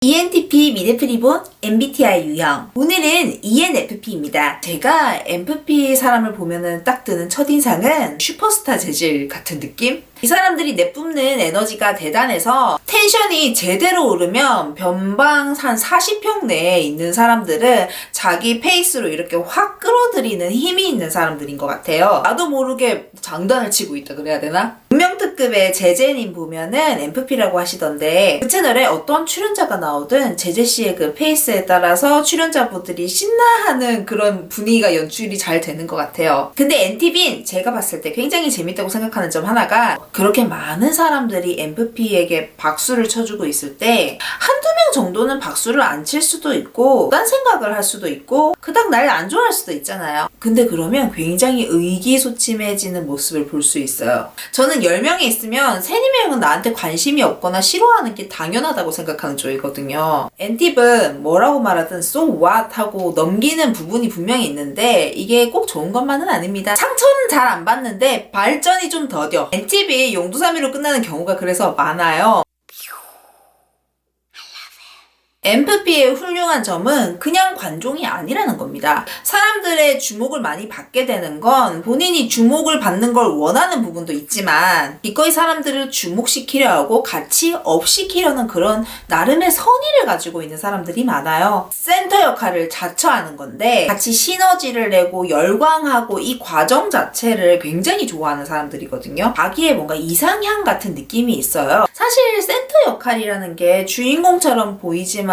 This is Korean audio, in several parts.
ENTP 미드프리본 MBTI 유형. 오늘은 ENFP입니다. 제가 NFP 사람을 보면은 딱 드는 첫인상은 슈퍼스타 재질 같은 느낌? 이 사람들이 내뿜는 에너지가 대단해서 텐션이 제대로 오르면 변방 한 40평 내에 있는 사람들은 자기 페이스로 이렇게 확 끌어들이는 힘이 있는 사람들인 것 같아요. 나도 모르게 장단을 치고 있다 그래야 되나? 운명특급의 제제님 보면은 NFP라고 하시던데 그 채널에 어떤 출연자가 나오든 제제씨의 그 페이스에 따라서 출연자분들이 신나하는 그런 분위기가 연출이 잘 되는 것 같아요. 근데 NTP는 제가 봤을 때 굉장히 재밌다고 생각하는 점 하나가 그렇게 많은 사람들이 NFP에게 박수를 쳐주고 있을 때 한두 명 정도는 박수를 안 칠 수도 있고 딴 생각을 할 수도 있고 그닥 날 안 좋아할 수도 있잖아요. 근데 그러면 굉장히 의기소침해지는 모습을 볼 수 있어요. 저는 10명이 있으면 3, 4명은 나한테 관심이 없거나 싫어하는 게 당연하다고 생각하는 쪽이거든요. NTP는 뭐라고 말하든 so what 하고 넘기는 부분이 분명히 있는데 이게 꼭 좋은 것만은 아닙니다. 상처는 잘 안 받는데 발전이 좀 더뎌. NTP 용두사미로 끝나는 경우가 그래서 많아요. NFP의 훌륭한 점은 그냥 관종이 아니라는 겁니다. 사람들의 주목을 많이 받게 되는 건 본인이 주목을 받는 걸 원하는 부분도 있지만 기꺼이 사람들을 주목시키려 하고 같이 업시키려는 그런 나름의 선의를 가지고 있는 사람들이 많아요. 센터 역할을 자처하는 건데 같이 시너지를 내고 열광하고 이 과정 자체를 굉장히 좋아하는 사람들이거든요. 자기의 뭔가 이상향 같은 느낌이 있어요. 사실 센터 역할이라는 게 주인공처럼 보이지만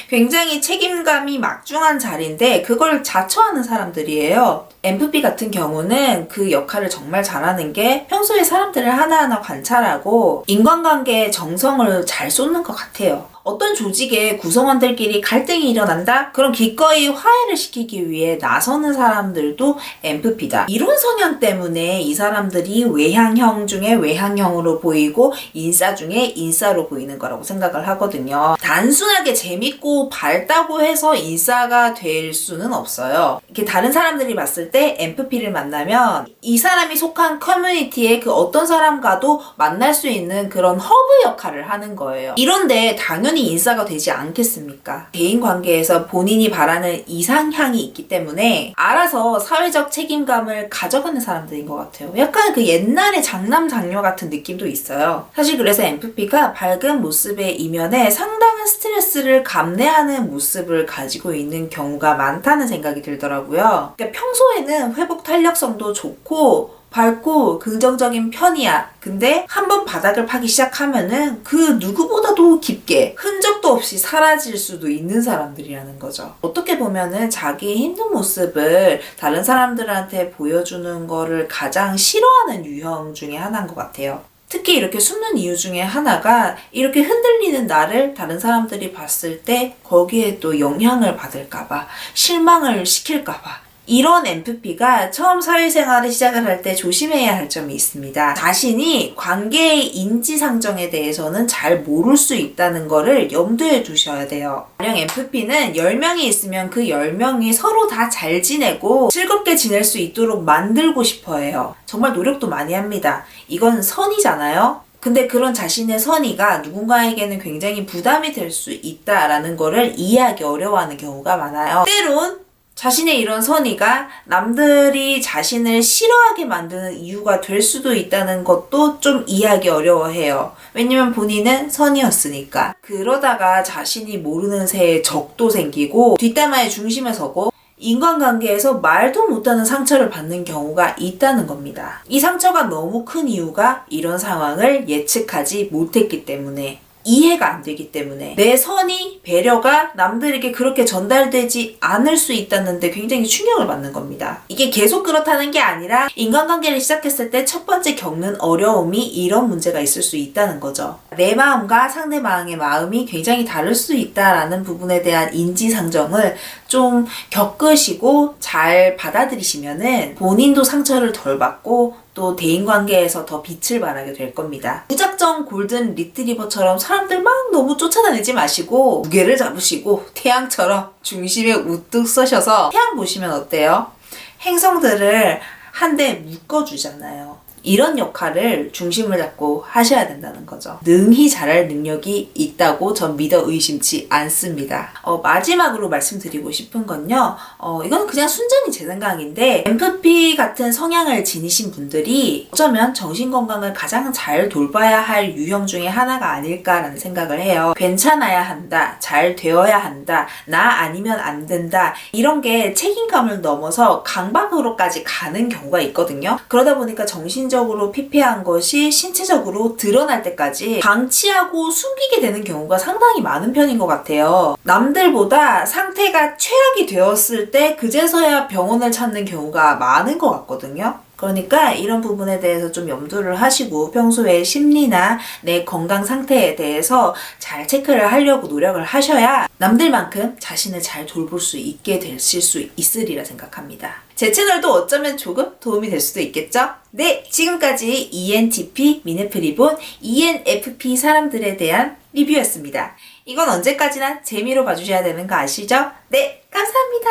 굉장히 책임감이 막중한 자리인데 그걸 자처하는 사람들이에요. NFP 같은 경우는 그 역할을 정말 잘하는 게 평소에 사람들을 하나하나 관찰하고 인간관계에 정성을 잘 쏟는 것 같아요. 어떤 조직의 구성원들끼리 갈등이 일어난다? 그럼 기꺼이 화해를 시키기 위해 나서는 사람들도 NFP다. 이런 성향 때문에 이 사람들이 외향형 중에 외향형으로 보이고 인싸 중에 인싸로 보이는 거라고 생각을 하거든요. 단순하게 재밌고 밝다고 해서 인싸가 될 수는 없어요. 이렇게 다른 사람들이 봤을 때 NFP를 만나면 이 사람이 속한 커뮤니티의 그 어떤 사람과도 만날 수 있는 그런 허브 역할을 하는 거예요. 이런데 당연히 인싸가 되지 않겠습니까? 대인관계에서 본인이 바라는 이상향이 있기 때문에 알아서 사회적 책임감을 가져가는 사람들인 것 같아요. 약간 그 옛날의 장남 장녀 같은 느낌도 있어요. 사실 그래서 NFP가 밝은 모습의 이면에 상당한 스트레스를 감내하는 모습을 가지고 있는 경우가 많다는 생각이 들더라고요. 그러니까 평소에는 회복 탄력성도 좋고 밝고 긍정적인 편이야. 근데 한번 바닥을 파기 시작하면은 그 누구보다도 깊게 흔적도 없이 사라질 수도 있는 사람들이라는 거죠. 어떻게 보면은 자기 힘든 모습을 다른 사람들한테 보여주는 거를 가장 싫어하는 유형 중에 하나인 것 같아요. 특히 이렇게 숨는 이유 중에 하나가 이렇게 흔들리는 나를 다른 사람들이 봤을 때 거기에 또 영향을 받을까봐, 실망을 시킬까봐. 이런 NFP가 처음 사회생활을 시작을 할 때 조심해야 할 점이 있습니다. 자신이 관계의 인지상정에 대해서는 잘 모를 수 있다는 거를 염두에 두셔야 돼요. 가령 NFP는 10명이 있으면 그 10명이 서로 다 잘 지내고 즐겁게 지낼 수 있도록 만들고 싶어 해요. 정말 노력도 많이 합니다. 이건 선의잖아요. 근데 그런 자신의 선의가 누군가에게는 굉장히 부담이 될 수 있다라는 거를 이해하기 어려워하는 경우가 많아요. 때론 자신의 이런 선의가 남들이 자신을 싫어하게 만드는 이유가 될 수도 있다는 것도 좀 이해하기 어려워해요. 왜냐면 본인은 선이었으니까. 그러다가 자신이 모르는 새에 적도 생기고 뒷담화의 중심에 서고 인간관계에서 말도 못하는 상처를 받는 경우가 있다는 겁니다. 이 상처가 너무 큰 이유가 이런 상황을 예측하지 못했기 때문에 이해가 안 되기 때문에 내 선의, 배려가 남들에게 그렇게 전달되지 않을 수 있다는데 굉장히 충격을 받는 겁니다. 이게 계속 그렇다는 게 아니라 인간관계를 시작했을 때 첫 번째 겪는 어려움이 이런 문제가 있을 수 있다는 거죠. 내 마음과 상대방의 마음이 굉장히 다를 수 있다라는 부분에 대한 인지상정을 좀 겪으시고 잘 받아들이시면은 본인도 상처를 덜 받고 또 대인관계에서 더 빛을 발하게 될 겁니다. 무작정 골든 리트리버처럼 사람들 막 너무 쫓아다니지 마시고 무게를 잡으시고 태양처럼 중심에 우뚝 서셔서 태양 보시면 어때요? 행성들을 한데 묶어주잖아요. 이런 역할을 중심을 잡고 하셔야 된다는 거죠. 능히 잘할 능력이 있다고 전 믿어 의심치 않습니다. 마지막으로 말씀드리고 싶은 건요. 이건 그냥 순전히 제 생각인데 MFP 같은 성향을 지니신 분들이 어쩌면 정신건강을 가장 잘 돌봐야 할 유형 중에 하나가 아닐까라는 생각을 해요. 괜찮아야 한다, 잘 되어야 한다, 나 아니면 안 된다, 이런 게 책임감을 넘어서 강박으로까지 가는 경우가 있거든요. 그러다 보니까 정신적으로 피폐한 것이 신체적으로 드러날 때까지 방치하고 숨기게 되는 경우가 상당히 많은 편인 것 같아요. 남들보다 상태가 최악이 되었을 때 그제서야 병원을 찾는 경우가 많은 것 같거든요. 그러니까 이런 부분에 대해서 좀 염두를 하시고 평소에 심리나 내 건강 상태에 대해서 잘 체크를 하려고 노력을 하셔야 남들만큼 자신을 잘 돌볼 수 있게 되실 수 있으리라 생각합니다. 제 채널도 어쩌면 조금 도움이 될 수도 있겠죠? 네, 지금까지 ENTP, 미네프리본, ENFP 사람들에 대한 리뷰였습니다. 이건 언제까지나 재미로 봐주셔야 되는 거 아시죠? 네, 감사합니다.